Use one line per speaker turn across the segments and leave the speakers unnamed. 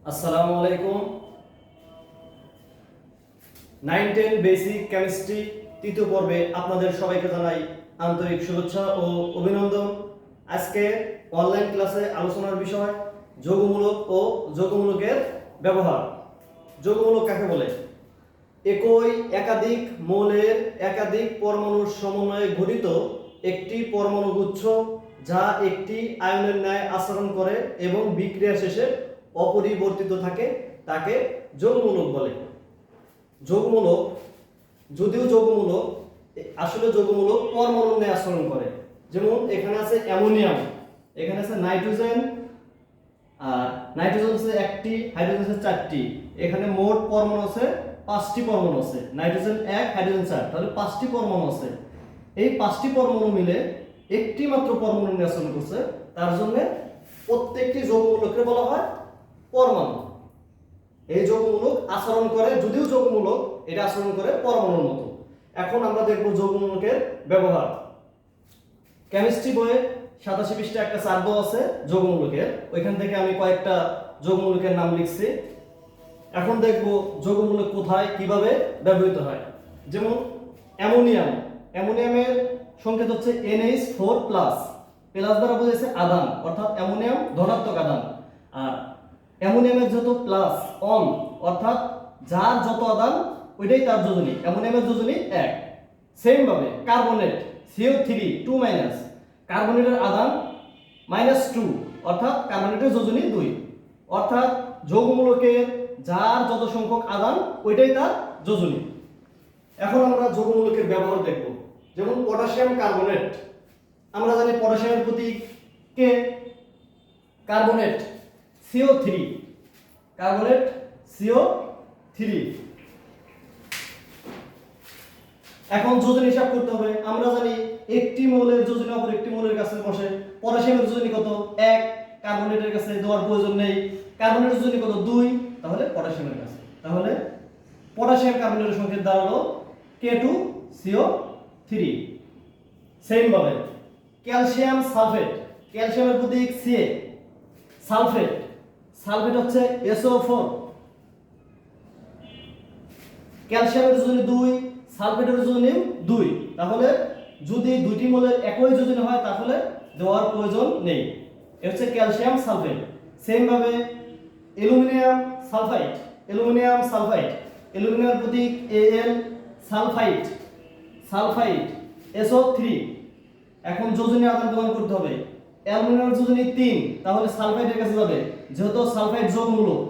আসসালামু আলাইকুম। 9-10 basic chemistry তৃতীয় পর্বে আপনাদের সবাইকে জানাই আন্তরিক শুভেচ্ছা ও অভিনন্দন। আজকে অনলাইন ক্লাসে আলোচনার বিষয় যৌগমূলক ও যৌগমূলকের ব্যবহার। যৌগমূলক কাকে বলে? একই একাধিক মৌলের একাধিক পরমাণুর সমন্বয়ে গঠিত একটি পরমাণুগুচ্ছ যা একটি আয়নের ন্যায় আচরণ করে এবং বিক্রিয়া শেষে অপরিবর্তিত থাকে তাকে যৌগমূলক বলে। যৌগমূলক যদিও যৌগমূলক আসলে যৌগমূলক পরমাণুর ন্যায় আচরণ করে। যেমন এখানে আছে অ্যামোনিয়াম, এখানে আছে নাইট্রোজেন, আর নাইট্রোজেন আছে একটি, হাইড্রোজেন আছে চারটি। এখানে মোট পরমাণু আছে 5টি পরমাণু আছে। নাইট্রোজেন 1, হাইড্রোজেন 4, তাহলে 5টি পরমাণু আছে। এই 5টি পরমাণু মিলে একটি মাত্র পরমাণু নিয়ে আচরণ করছে, তার জন্য প্রত্যেকটি যৌগমূলককে বলা হয় পরমাণু। এই যৌগমূলক আচরণ করে, যদিও যৌগমূলক এটা আচরণ করে পরমাণুর মতো। এখন আমরা দেখব যৌগমূলকের ব্যবহার। কেমিস্ট্রি বইয়ে 87 পৃষ্ঠায় একটা চার্ট দেওয়া আছে যৌগমূলকের, ওইখান থেকে আমি কয়েকটা যৌগমূলকের নাম লিখছি। এখন দেখব যৌগমূলক কোথায় কিভাবে ব্যবহৃত হয়। যেমন অ্যামোনিয়াম, অ্যামোনিয়ামের সংকেত হচ্ছে NH4+, প্লাস দ্বারা বোঝাচ্ছে আধান, অর্থাৎ অ্যামোনিয়াম ধনাত্মক আধান। আর অ্যামোনিয়ামের যত প্লাস অন, অর্থাৎ যার যত আধান ওইটাই তার যোজনী। অ্যামোনিয়ামের যোজনী 1। সেম ভাবে কার্বনেট CO3 2-, কার্বনেটের আধান -2, অর্থাৎ কার্বনেটের যোজনী 2। অর্থাৎ যৌগমূলকের যার যত সংখ্যক আধান ওইটাই তার যোজনী। এখন আমরা যৌগমূলকের ব্যবহার দেখব। যেমন পটাশিয়াম কার্বনেট, আমরা জানি পটাশিয়ামের প্রতীক কে, কার্বনেট CO3, কার্বনেট CO3। এখন যোজনী হিসাব করতে হবে। আমরা জানি একটি মৌলের যোজনী অপর একটি মৌলের কাছে বসে। পটাশিয়ামের যোজনী কত? 1, কার্বনেটের কাছে দেওয়ার প্রয়োজন নেই। কার্বনেটের যোজনী কত? 2, তাহলে পটাশিয়ামের কাছে। তাহলে পটাশিয়াম কার্বনেটের সংকেত দাঁড়ালো K2CO3। সেম ভাবে ক্যালসিয়াম সালফেট, ক্যালসিয়ামের প্রতীক Ca, সালফেট, সালফেট হচ্ছে SO4, ক্যালসিয়ামের যোজনী 2, সালফেটের যোজনী 2। তাহলে যদি দুইটি মৌলের একই যোজনী হয় তাহলে দেওয়ার প্রয়োজন নেই। এটা হচ্ছে ক্যালসিয়াম সালফেট। সেম ভাবে অ্যালুমিনিয়াম সালফাইড, অ্যালুমিনিয়াম সালফাইড, অ্যালুমিনিয়ামের প্রতীক Al, সালফাইড, সালফাইড SO3। এখন যোজনী আদান প্রদান করতে হবে। অ্যালুমিনিয়ামের যোজনী 3, তাহলে সালফাইডের কাছে যাবে, যেহেতু সালফাইড যৌগমূলক।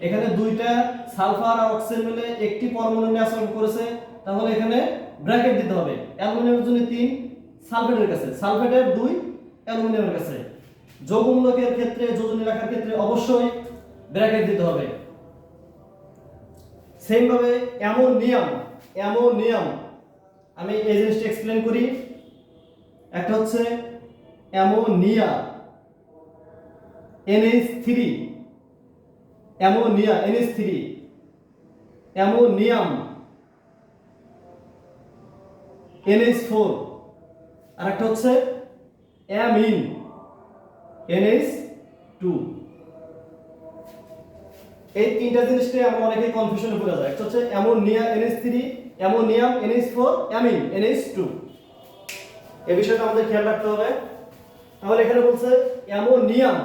এখানে দুইটা সালফার আর অক্সিজেন মিলে একটি পরমাণু নিয়ে আচরণ করেছে, তাহলে এখানে ব্র্যাকেট দিতে হবে। অ্যালুমিনিয়ামের যোজনী 3 সালফেটের কাছে, সালফেটের 2 অ্যালুমিনিয়ামের কাছে। যৌগমূলকের ক্ষেত্রে যোজনী রাখার ক্ষেত্রে অবশ্যই ব্র্যাকেট দিতে হবে। সেম ভাবে অ্যামোনিয়াম, অ্যামোনিয়াম আমি এই জিনিসটা এক্সপ্লেইন করি। একটা হচ্ছে ammonia NH3, ammonia NH3, ammonium NH4, আর একটা হচ্ছে অ্যামিন NH2। এই তিনটা জিনিসকে আমরা অনেকেই কনফিউশনে পড়ে যায়। একটা হচ্ছে ammonia NH3, ammonium NH4, amine NH2। এই বিষয়টা আমাদের খেয়াল রাখতে হবে। তাহলে এখানে বলছে অ্যামোনিয়াম,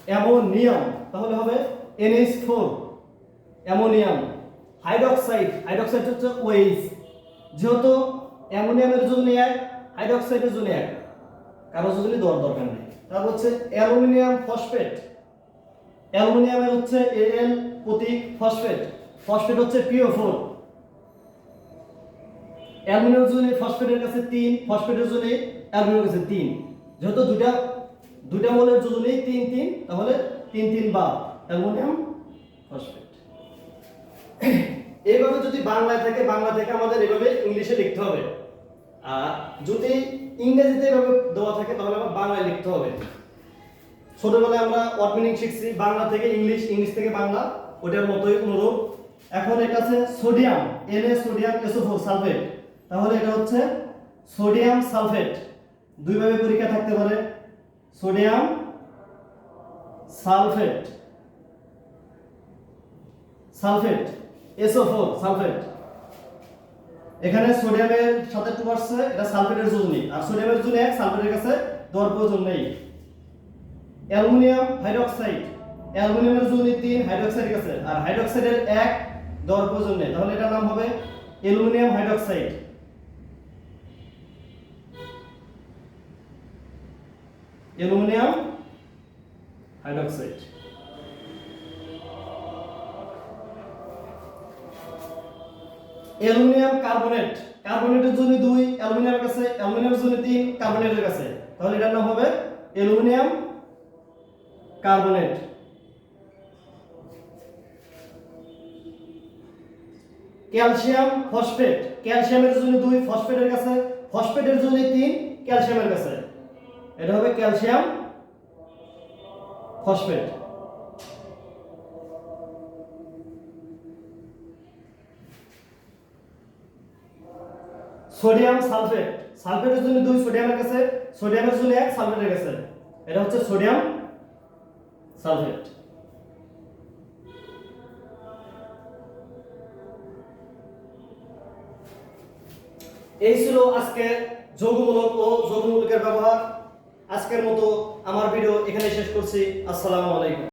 অ্যামোনিয়াম তাহলে হবে NH4, অ্যামোনিয়াম। হাইড্রোক্সাইড, হাইড্রোক্সাইড হচ্ছে OH, যেহেতু অ্যামোনিয়ামের যোজনী 1, হাইড্রোক্সাইডের যোজনী 1, কারো যোজনী দেওয়ার দরকার নেই। তারপর হচ্ছে অ্যালুমিনিয়াম ফসফেট, অ্যালুমিনিয়ামের হচ্ছে Al প্রতীক, ফসফেট, ফসফেট হচ্ছে PO4। অ্যালুমিনিয়ামের যোজনী ফসফেটের কাছে 3, ফসফেটের যোজনী অ্যালুমিনিয়ামের কাছে 3, যেহেতু দুইটা মৌলের যোজনী 3 3, তাহলে 3 3 বা অ্যালুমিনিয়াম ফসফেট। এইভাবে যদি বাংলায় থাকে, বাংলা থেকে আমাদের এইভাবে ইংলিশে লিখতে হবে। আর যদি ইংরেজিতে এভাবে দেওয়া থাকে তাহলে আবার বাংলায় লিখতে হবে। ছোটবেলায় আমরা ওয়ার্ড মিনিং শিখছি, বাংলা থেকে ইংলিশ, ইংলিশ থেকে বাংলা, ওটার মতোই অনুরূপ। এখন এটা আছে sodium, Na sodium SO4 sulphate, তাহলে এটা হচ্ছে সোডিয়াম সালফেট। দুইভাবে পরীক্ষা থাকতে পারে, sodium sulphate sulphate SO4 sulphate. এখানে সোডিয়ামের সাথে 2 আসছে, এটা সালফেটের যোজনী, আর সোডিয়ামের যোজনী 1, সালফেটের কাছে দেওয়ার প্রয়োজন নেই। অ্যালুমিনিয়াম হাইড্রোক্সাইড, অ্যালুমিনিয়ামের যোজনী 3, হাইড্রোক্সাইডের কাছে, আর হাইড্রোক্সাইডের 1 দেওয়ার প্রয়োজন নেই, তাহলে এটার নাম হবে aluminium hydroxide. Aluminium hydroxide. Aluminium carbonate, কার্বনেটের জন্য 2, অ্যালুমিনিয়ামের কাছে, অ্যালুমিনিয়ামের জন্য 3, কার্বনেটের কাছে, তাহলে এটার নাম হবে অ্যালুমিনিয়াম কার্বনেট। ক্যালসিয়াম ফসফেট, ক্যালসিয়ামের জন্য 2, ফসফেটের কাছে, ফসফেটের জন্য 3, ক্যালসিয়ামের কাছে, এটা হবে ক্যালসিয়াম ফসফেট। সোডিয়াম সালফেট, সালফেটের জন্য 2, সোডিয়ামের কাছে, সোডিয়ামের জন্য 1, সালফেটের কাছে, এটা হচ্ছে সোডিয়াম সালফেট। এই ছিল আজকে যৌগমূলক ও যৌগমূলকের ব্যবহার। আজকের মতো আমার ভিডিও এখানে শেষ করছি। আসসালামু আলাইকুম।